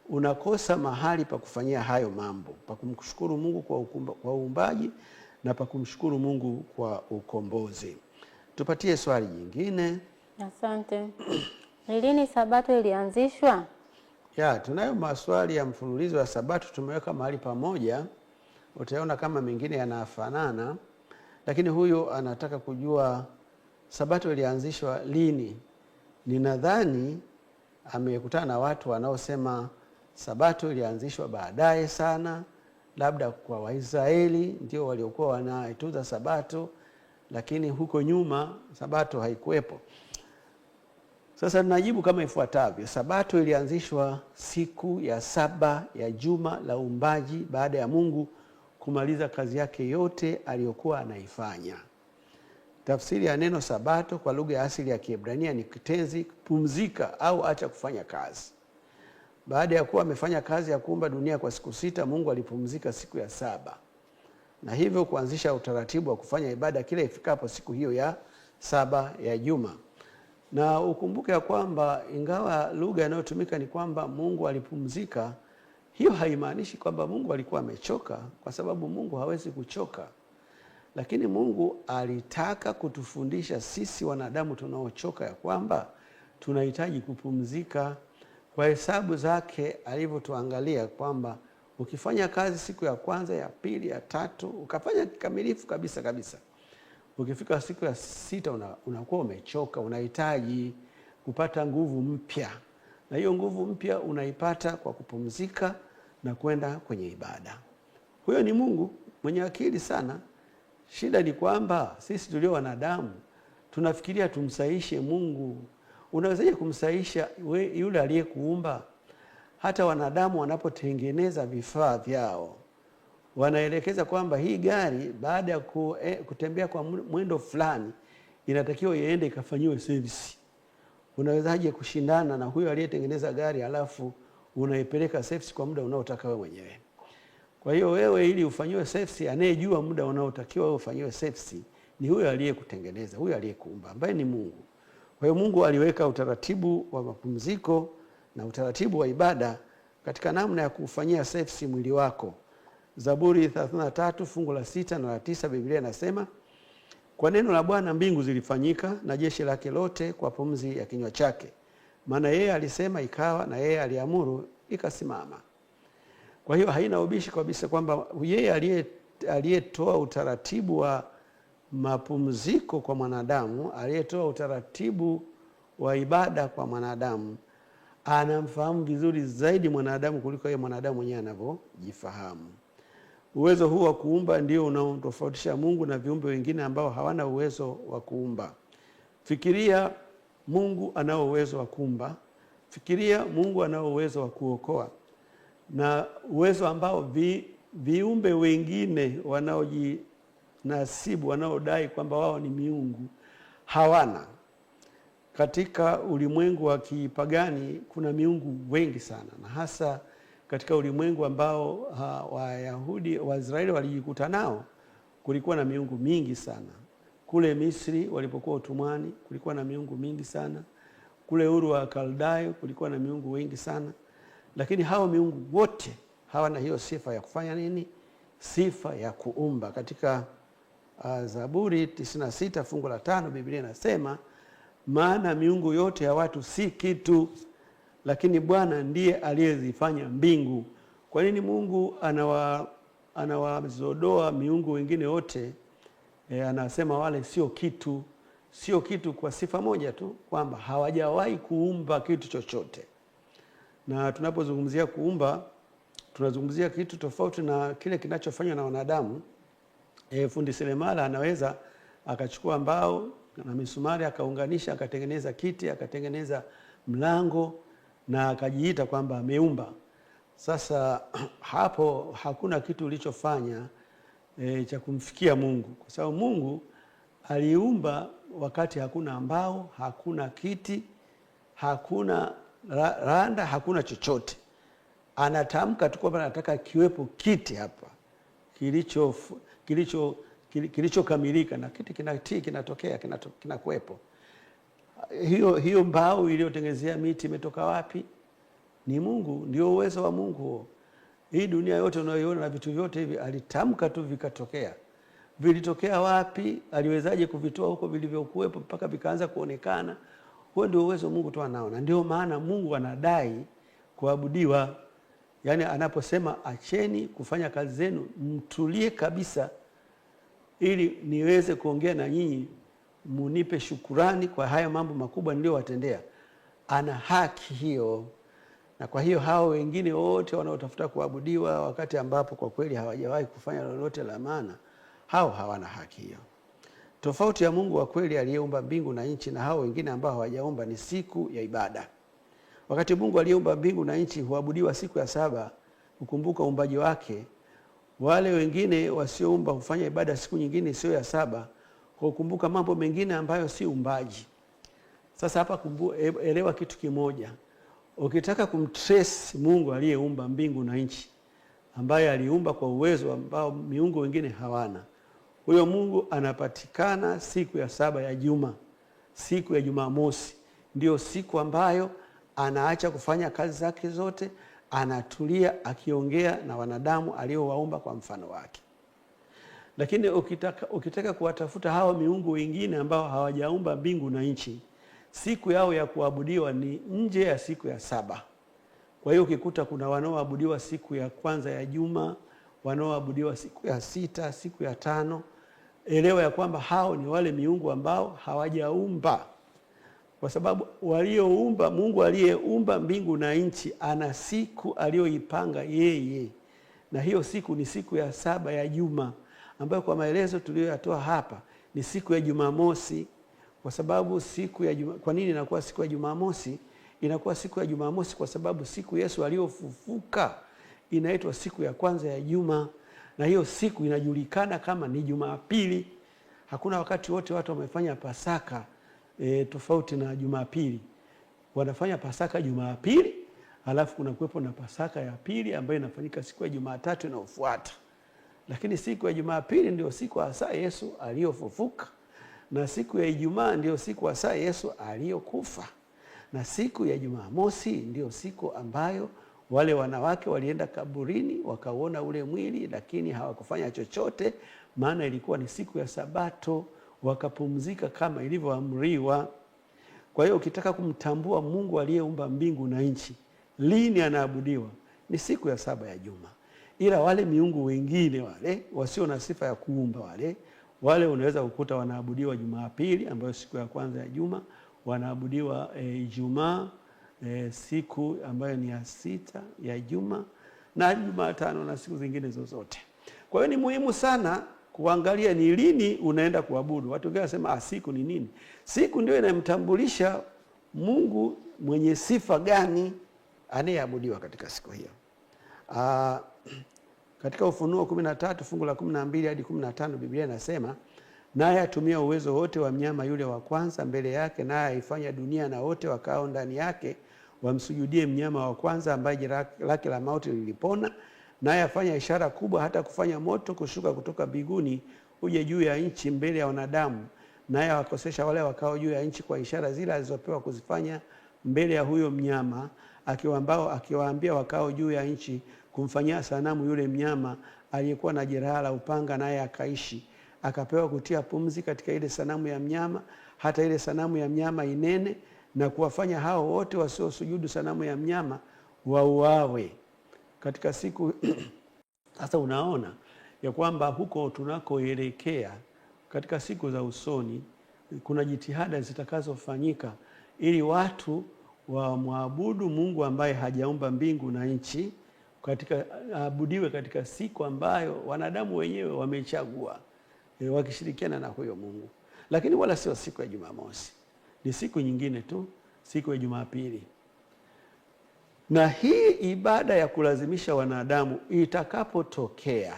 unakosa mahali pa kufanyia hayo mambo, pa kumshukuru Mungu kwa uumbaji na pa kumshukuru Mungu kwa ukombozi. Tupatie swali jingine. Asante. Ni lini Sabato ilianzishwa? Tunayo maswali ya mfululizo wa Sabato tumeweka mahali pamoja. Utaona kama mengine yanafanana, lakini huyu anataka kujua Sabato ilianzishwa lini. Ninadhani amekutana na watu wanaosema Sabato ilianzishwa baadaye sana, labda kwa Waisraeli ndio waliokuwa wanaitunza Sabato, lakini huko nyuma Sabato haikuwepo. Sasa ninajibu kama ifuatavyo. Sabato ilianzishwa siku ya 7 ya juma la uumbaji baada ya Mungu kumaliza kazi yake yote aliyokuwa anaifanya. Tafsiri ya neno sabato kwa lugha ya asili ya Kiebrania ni kitenzi pumzika au acha kufanya kazi. Baada ya kuwa amefanya kazi ya kuumba dunia kwa siku 6, Mungu alipumzika siku ya 7. Na hivyo kuanzisha utaratibu wa kufanya ibada kila ifikapo siku hiyo ya 7 ya juma. Na ukumbuke ya kwamba ingawa lugha inayotumika ni kwamba Mungu alipumzika, hiyo haimaanishi kwamba Mungu alikuwa amechoka, kwa sababu Mungu hawezi kuchoka. Lakini Mungu alitaka kutufundisha sisi wanadamu tunaochoka ya kwamba tunahitaji kupumzika. Kwa hesabu zake alivyotuangalia kwamba ukifanya kazi siku ya kwanza, ya pili, ya tatu, ukafanya kikamilifu kabisa, ukifika siku ya 6 unakuwa umechoka, unahitaji kupata nguvu mpya. Na hiyo nguvu mpya unaipata kwa kupumzika na kwenda kwenye ibada. Huyo ni Mungu mwenye akili sana. Shida ni kwamba sisi tulio wanadamu tunafikiria tumsahishe Mungu. Unawezaje kumsahisha yule aliyekuumba? Hata wanadamu wanapotengeneza vifaa vyao wanaelekeza kwamba hii gari baada ya kutembea kwa mwendo fulani inatakiwa iende ikafanyiwe service. Unawezaje kushindana na huyo aliyetengeneza gari alafu unaipeleka service kwa muda unaotaka wewe mwenyewe? Kwa hiyo wewe, ili ufanyiwe service, anayejua muda unaotakiwa wewe ufanyiwe service ni huyo aliyekutengeneza, huyo aliyekuumba, ambaye ni Mungu. Kwa hiyo Mungu aliweka utaratibu wa mapumziko na utaratibu wa ibada katika namna ya kufanyia service mwili wako. Zaburi 33 fungu la 6 na la 9, Biblia inasema, kwa neno la Bwana mbingu zilifanyika na jeshi lake lote kwa pumzi ya kinywa chake. Maana yeye alisema ikawa, na yeye aliamuru ikasimama. Kwa hiyo haina ubishi kabisa kwamba yeye aliyetoa utaratibu wa mapumziko kwa mwanadamu, aliyetoa utaratibu wa ibada kwa mwanadamu, anamfahamu vizuri zaidi mwanadamu kuliko yeye mwanadamu mwenyewe anavyojifahamu. Uwezo huu wa kuumba ndio unaotofautisha Mungu na viumbe wengine ambao hawana uwezo wa kuumba. Fikiria Mungu anao uwezo wa kuumba. Fikiria Mungu anao uwezo wa kuokoa. Na uwezo ambao viumbe wengine wanaojinasibu, wanaodai kwamba wao ni miungu hawana. Katika ulimwengu wa kipagani kuna miungu wengi sana, na hasa katika ulimwengu ambao Wayahudi, Waisraeli walijikuta nao, kulikuwa na miungu mingi sana. Kule Misri walipokuwa utumwani kulikuwa na miungu mingi sana. Kule Uru wa Kaldayo kulikuwa na miungu wengi sana. Lakini hao miungu wote hawana hiyo sifa ya kufanya nini? Sifa ya kuumba. Katika Zaburi 96 fungu la 5, Biblia inasema, maana miungu yote ya watu si kitu, lakini Bwana ndiye aliyezifanya mbingu. Kwa nini Mungu anawazodoa miungu wengine wote? Anasema wale sio kitu. Sio kitu kwa sifa moja tu, kwamba hawajawahi kuumba kitu chochote. Na tunapozungumzia kuumba, tunazungumzia kitu tofauti na kile kinachofanywa na wanadamu. Fundi seremala anaweza akachukua mbao na misumari akaunganisha, akatengeneza kiti, akatengeneza mlango na akajiita kwamba ameumba. Sasa hapo hakuna kitu ulichofanya cha kumfikia Mungu, kwa sababu Mungu aliumba wakati hakuna mbao, hakuna kiti, hakuna randa, hakuna chochote. Anatamka tu kwamba anataka kiwepo kiti hapa kilichokamilika, na kiti kinatii, kinatokea, kinakuwepo. Hiyo mbao iliyotengenezea miti imetoka wapi? Ni Mungu, ndio uwezo wa Mungu huo. Hii dunia yote unayoiona na vitu vyote hivi alitamka tu vikatokea. Vilitokea wapi? Aliwezaje kuvitoa huko vilivyokuwepo mpaka vikaanza kuonekana? Huo ndio uwezo Mungu tu anao. Na ndio maana Mungu anadai kuabudiwa. Yaani anaposema acheni kufanya kazi zenu, mtulie kabisa ili niweze kuongea na nyinyi, munipe shukurani kwa haya mambo makubwa niliyowatendea. Ana haki hiyo. Na kwa hiyo hao wengine wote wanaotafuta kuabudiwa wakati ambapo kwa kweli hawajawahi kufanya lolote la maana, hao hawana haki hiyo. Tofauti ya Mungu wa kweli aliyeumba mbingu na nchi na hao wengine ambao hawajaumba ni siku ya ibada. Wakati Mungu aliyeumba mbingu na nchi huabudiwa siku ya 7, kukumbuka uumbaji wake, Wale wengine wasioumba hufanya ibada siku nyingine sio ya saba, kwa kukumbuka mambo mengine ambayo si umbaji. Sasa hapa elewa kitu kimoja. Ukitaka kumtrace Mungu aliyeumba mbingu na nchi, ambaye aliumba kwa uwezo ambao miungu wengine hawana, huyo Mungu anapatikana siku ya saba ya juma. Siku ya Jumamosi ndio siku ambayo anaacha kufanya kazi zake zote, anatulia akiongea na wanadamu aliowaumba kwa mfano wake. Lakini ukitaka kuwatafuta hawa miungu wengine ambao hawajaumba mbingu na nchi, siku yao ya kuabudiwa ni nje ya siku ya saba. Kwa hiyo ukikuta kuna wanaoabudiwa siku ya kwanza ya juma, wanaoabudiwa siku ya sita, siku ya tano, elewa ya kwamba hao ni wale miungu ambao hawajaumba. Kwa sababu walioumba, Mungu aliyeumba mbingu na nchi ana siku aliyoipanga yeye, na hiyo siku ni siku ya saba ya juma, ambayo kwa maelezo tuliyoyatoa hapa ni siku ya Jumamosi. Kwa sababu kwa nini inakuwa siku ya Jumamosi? Inakuwa siku ya Jumamosi kwa sababu siku Yesu aliyofufuka inaitwa siku ya kwanza ya juma, na hiyo siku inajulikana kama ni Jumapili. Hakuna wakati wote watu wamefanya Pasaka tofauti na Jumapili. Wanafanya Pasaka Jumapili, alafu kuna kuwepo na Pasaka ya pili ambayo inafanyika siku ya Jumatatu inayofuata. Lakini siku ya Jumapili ndio siku hasa Yesu aliyofufuka, na siku ya Ijumaa ndio siku hasa Yesu aliyokufa, na siku ya Jumamosi ndio siku ambayo wale wanawake walienda kaburini wakauona ule mwili, lakini hawakufanya chochote, maana ilikuwa ni siku ya Sabato, wakapumzika kama ilivyoamriwa. Kwa hiyo ukitaka kumtambua Mungu aliyeumba mbingu na nchi, lini anaabudiwa? Ni siku ya saba ya juma. Ila wale miungu wengine wale wasio na sifa ya kuumba wale unaweza kukuta wanaabudiwa Jumapili ambayo siku ya kwanza ya juma, wanaabudiwa Ijumaa siku ambayo ni ya sita ya juma, na Jumatano na siku zingine zozote. Kwa hiyo ni muhimu sana kuangalia ni lini unaenda kuabudu. Watu wengi wanasema siku ni nini? Siku ndio inamtambulisha Mungu mwenye sifa gani anayeabudiwa katika siku hiyo. Katika Ufunuo 13 fungu la 12 hadi 15 Biblia inasema, naye atumia uwezo wote wa mnyama yule wa kwanza mbele yake, naye aifanya dunia na wote wakao ndani yake wamsujudie mnyama wa kwanza ambaye jeraha lake la mauti lilipona. Naye afanya ishara kubwa, hata kufanya moto kushuka kutoka mbinguni uje juu ya nchi mbele ya wanadamu. Naye awakosesha wale wakao juu ya nchi kwa ishara zile alizopewa kuzifanya mbele ya huyo mnyama, akiwaambia wakao juu ya nchi kumfanyia sanamu yule mnyama aliyekuwa na jeraha la upanga, naye akaishi. Akapewa kutia pumzi katika ile sanamu ya mnyama, hata ile sanamu ya mnyama inene, na kuwafanya hao wote wasiosujudu sanamu ya mnyama wauawe. Katika siku sasa unaona ya kwamba huko tunakoelekea katika siku za usoni kuna jitihada zitakazofanyika ili watu wamwabudu Mungu ambaye hajaumba mbingu na nchi, abudiwe katika siku ambayo wanadamu wenyewe wamechagua, wakishirikiana na huyo Mungu. Lakini wala sio siku ya Jumamosi, ni siku nyingine tu, siku ya Jumapili. Na hii ibada ya kulazimisha wanadamu itakapotokea,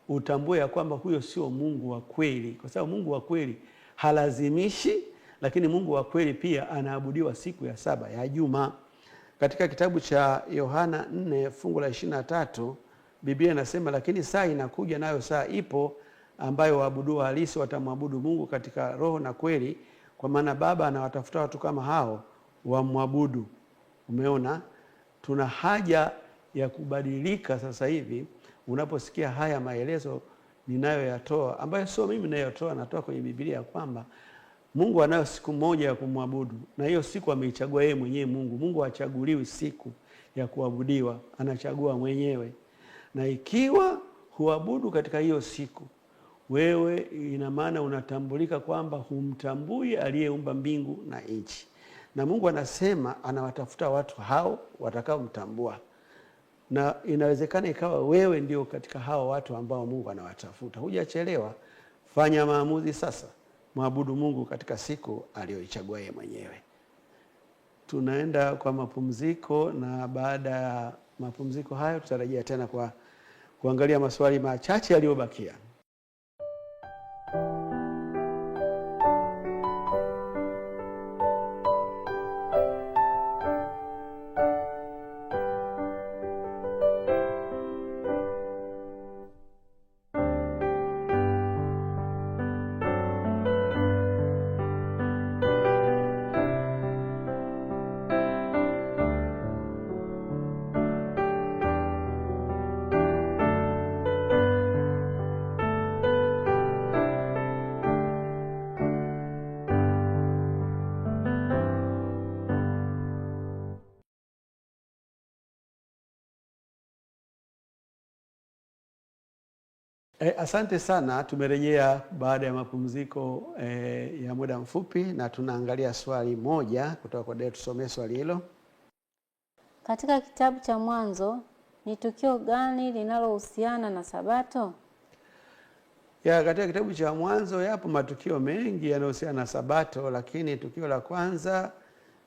utambue ya kwamba huyo sio Mungu wa kweli, kwa sababu Mungu wa kweli halazimishi, lakini Mungu wa kweli pia anaabudiwa siku ya saba ya juma. Katika kitabu cha Yohana 4 fungu la 23 Biblia inasema, lakini saa inakuja, nayo saa ipo, ambayo waabudu halisi watamwabudu Mungu katika roho na kweli, kwa maana Baba anawatafuta watu kama hao wamwabudu. Umeona, tuna haja ya kubadilika sasa hivi. Unaposikia haya maelezo ninayoyatoa, ambayo sio mimi ninayotoa, natoa kwenye Biblia, ya kwamba Mungu anayo siku moja ya kumwabudu, na hiyo siku ameichagua yeye mwenyewe. Mungu hachaguliwi siku ya kuabudiwa, anachagua mwenyewe. Na ikiwa huabudu katika hiyo siku, wewe ina maana unatambulika kwamba humtambui aliyeumba mbingu na nchi. Na Mungu anasema anawatafuta watu hao watakao mtambua. Na inawezekana ikawa wewe ndio katika hao watu ambao Mungu anawatafuta. Hujachelewa, fanya maamuzi sasa. Mwabudu Mungu katika siku aliyoichagua yeye mwenyewe. Tunaenda kwa mapumziko, na baada ya mapumziko hayo tutarejea tena kwa kuangalia maswali machache yaliyobakia. Asante sana. Tumerejea baada ya mapumziko ya muda mfupi na tunaangalia swali moja kutoka kwa dada. Tusomee swali hilo. Katika kitabu cha Mwanzo ni tukio gani linalohusiana na Sabato? Katika kitabu cha Mwanzo yapo matukio mengi yanayohusiana na Sabato, lakini tukio la kwanza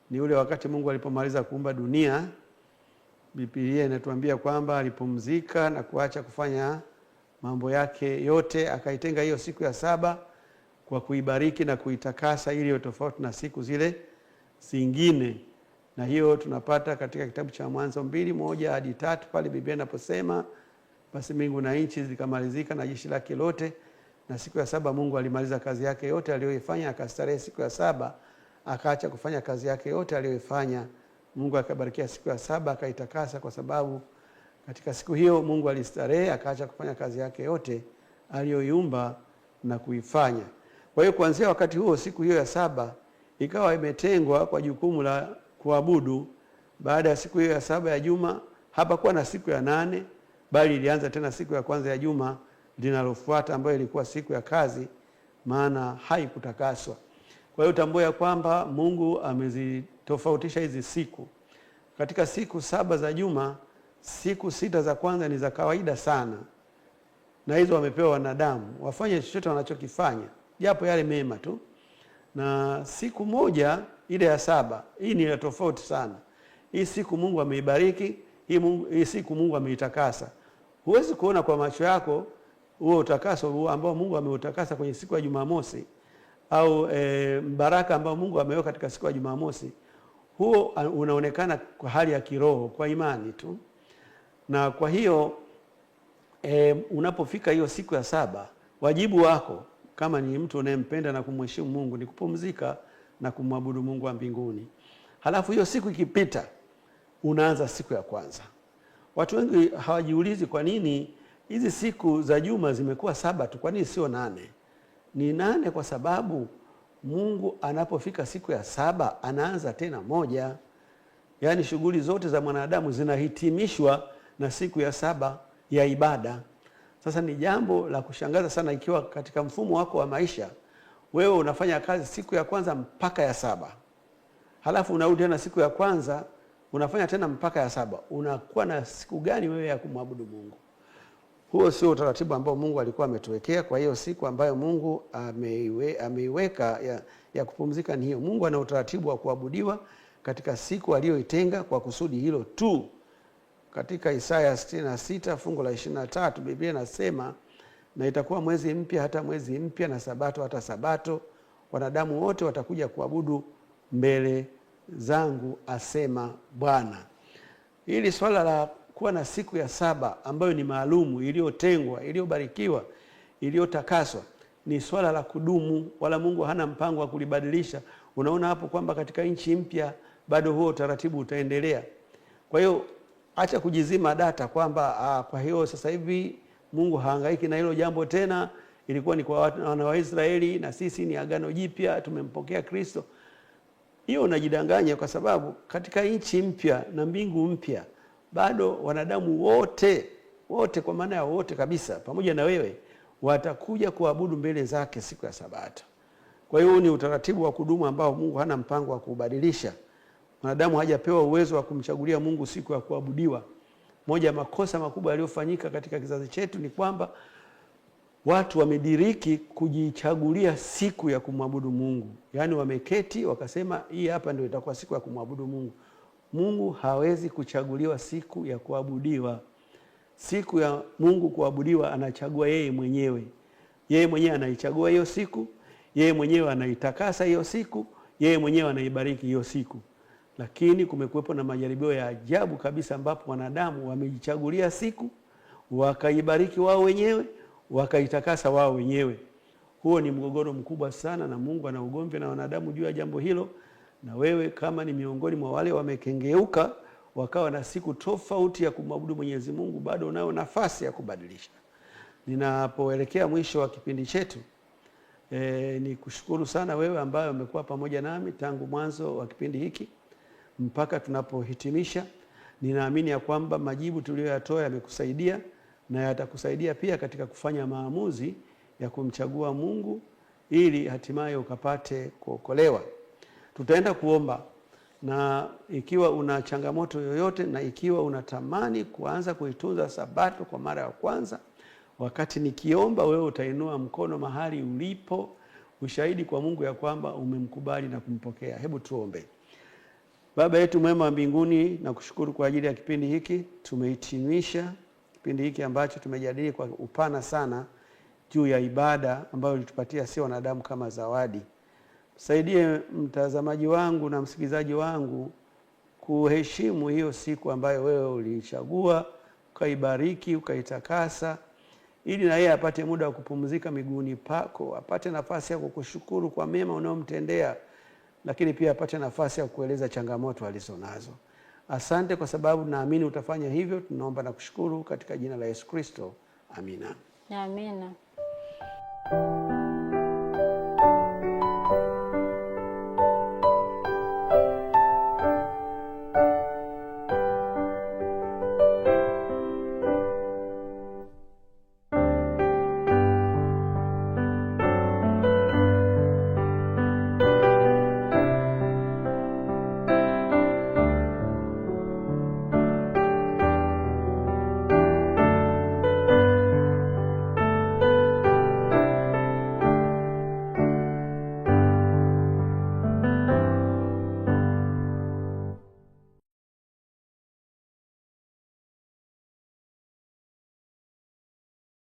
ni ule wakati Mungu alipomaliza kuumba dunia. Biblia inatuambia kwamba alipumzika na kuacha kufanya mambo yake yote, akaitenga hiyo siku ya saba kwa kuibariki na kuitakasa ili iwe tofauti na siku zile zingine. Na hiyo tunapata katika kitabu cha Mwanzo 2:1-3 pale Biblia inaposema, basi mbingu na nchi zikamalizika na jeshi lake lote, na siku ya saba Mungu alimaliza kazi yake yote aliyoifanya, akastarehe siku ya saba, akaacha kufanya kazi yake yote aliyoifanya. Mungu akabarikia siku ya saba, akaitakasa, kwa sababu katika siku hiyo Mungu alistarehe, akaacha kufanya kazi yake yote aliyoiumba na kuifanya. Kwa hiyo kuanzia wakati huo, siku hiyo ya saba ikawa imetengwa kwa jukumu la kuabudu. Baada ya siku hiyo ya saba ya juma, hapakuwa na siku ya 8, bali ilianza tena siku ya kwanza ya juma linalofuata, ambayo ilikuwa siku ya kazi, maana haikutakaswa. Kwa hiyo tambua ya kwamba Mungu amezitofautisha hizi siku. Katika siku 7 za juma, siku 6 za kwanza ni za kawaida sana, na hizo wamepewa wanadamu wafanye chochote wanachokifanya, japo yale mema tu. Na siku moja ile ya 7, hii ni ya tofauti sana. Hii siku Mungu ameibariki, hii siku Mungu ameitakasa. Huwezi kuona kwa macho yako huo utakaso ambao Mungu ameutakasa kwenye siku ya Jumamosi, au baraka ambao Mungu ameweka katika siku ya Jumamosi. Huo unaonekana kwa hali ya kiroho, kwa imani tu. Na kwa hiyo unapofika hiyo siku ya 7, wajibu wako kama ni mtu unayempenda na kumheshimu Mungu ni kupumzika na kumwabudu Mungu wa mbinguni. Halafu hiyo siku ikipita, unaanza siku ya kwanza. Watu wengi hawajiulizi kwa nini hizi siku za juma zimekuwa 7 tu, kwa nini sio 8? Ni 8 kwa sababu Mungu anapofika siku ya 7 anaanza tena moja. Yaani shughuli zote za mwanadamu zinahitimishwa na siku ya 7 ya ibada. Sasa ni jambo la kushangaza sana ikiwa katika mfumo wako wa maisha wewe unafanya kazi siku ya kwanza mpaka ya 7. Halafu unarudi tena siku ya kwanza unafanya tena mpaka ya 7. Unakuwa na siku gani wewe ya kumwabudu Mungu? Huo sio utaratibu ambao Mungu alikuwa ametuwekea. Kwa hiyo siku ambayo Mungu ameiweka ya kupumzika ni hiyo. Mungu ana utaratibu wa kuabudiwa katika siku aliyoitenga kwa kusudi hilo tu. Katika Isaya 66 fungu la 23 Biblia inasema, na itakuwa mwezi mpya hata mwezi mpya, na sabato hata sabato, wanadamu wote watakuja kuabudu mbele zangu, asema Bwana. Hili swala la kuwa na siku ya 7 ambayo ni maalumu, iliyotengwa, iliyobarikiwa, iliyotakaswa, ni swala la kudumu, wala Mungu hana mpango wa kulibadilisha. Unaona hapo kwamba katika nchi mpya bado huo utaratibu utaendelea. Kwa hiyo acha kujizima data kwamba kwa hiyo sasa hivi Mungu hahangaiki na hilo jambo tena, ilikuwa ni kwa wana wa Israeli na sisi ni agano jipya, tumempokea Kristo. Hiyo unajidanganya, kwa sababu katika nchi mpya na mbingu mpya bado wanadamu wote kwa maana ya wote kabisa, pamoja na wewe, watakuja kuabudu mbele zake siku ya Sabato. Kwa hiyo ni utaratibu wa kudumu ambao Mungu hana mpango wa kubadilisha. Wanadamu hajapewa uwezo wa kumchagulia Mungu siku ya kuabudiwa. Moja ya makosa makubwa yaliyofanyika katika kizazi chetu ni kwamba watu wamediriki kujichagulia siku ya kumwabudu Mungu. Yaani wameketi wakasema hii hapa ndio itakuwa siku ya kumwabudu Mungu. Mungu hawezi kuchaguliwa siku ya kuabudiwa. siku ya Mungu kuabudiwa anachagua yeye mwenyewe. Yeye mwenyewe anaichagua hiyo siku, yeye mwenyewe anaitakasa hiyo siku, yeye mwenyewe anaibariki hiyo siku. Lakini kumekuwepo na majaribio ya ajabu kabisa ambapo wanadamu wamejichagulia siku, wakaibariki wao wenyewe, wakaitakasa wao wenyewe. Huo ni mgogoro mkubwa sana, na Mungu ana ugomvi na wanadamu juu ya jambo hilo. Na wewe kama ni miongoni mwa wale wamekengeuka wakawa na siku tofauti ya kumwabudu Mwenyezi Mungu, bado unayo nafasi ya kubadilisha. Ninapoelekea mwisho wa kipindi chetu, ni kushukuru sana wewe ambaye umekuwa pamoja nami tangu mwanzo wa kipindi hiki mpaka tunapohitimisha. Ninaamini ya kwamba majibu tuliyoyatoa yamekusaidia na yatakusaidia pia katika kufanya maamuzi ya kumchagua Mungu ili hatimaye ukapate kuokolewa. Tutaenda kuomba, na ikiwa una changamoto yoyote na ikiwa unatamani kuanza kuitunza Sabato kwa mara ya kwanza, wakati nikiomba wewe utainua mkono mahali ulipo, ushahidi kwa Mungu ya kwamba umemkubali na kumpokea. Hebu tuombe. Baba yetu mwema wa mbinguni, na kushukuru kwa ajili ya kipindi hiki. Tumehitimisha kipindi hiki ambacho tumejadili kwa upana sana juu ya ibada ambayo ulitupatia sio wanadamu kama zawadi. Saidie mtazamaji wangu na msikilizaji wangu kuheshimu hiyo siku ambayo wewe ulichagua, ukaibariki, ukaitakasa, ili na yeye apate muda wa kupumzika miguuni pako, apate nafasi ya kukushukuru kwa mema unayomtendea, lakini pia apate nafasi ya kueleza changamoto alizonazo. Asante kwa sababu naamini utafanya hivyo. Tunaomba na kushukuru katika jina la Yesu Kristo. Amina. Amina.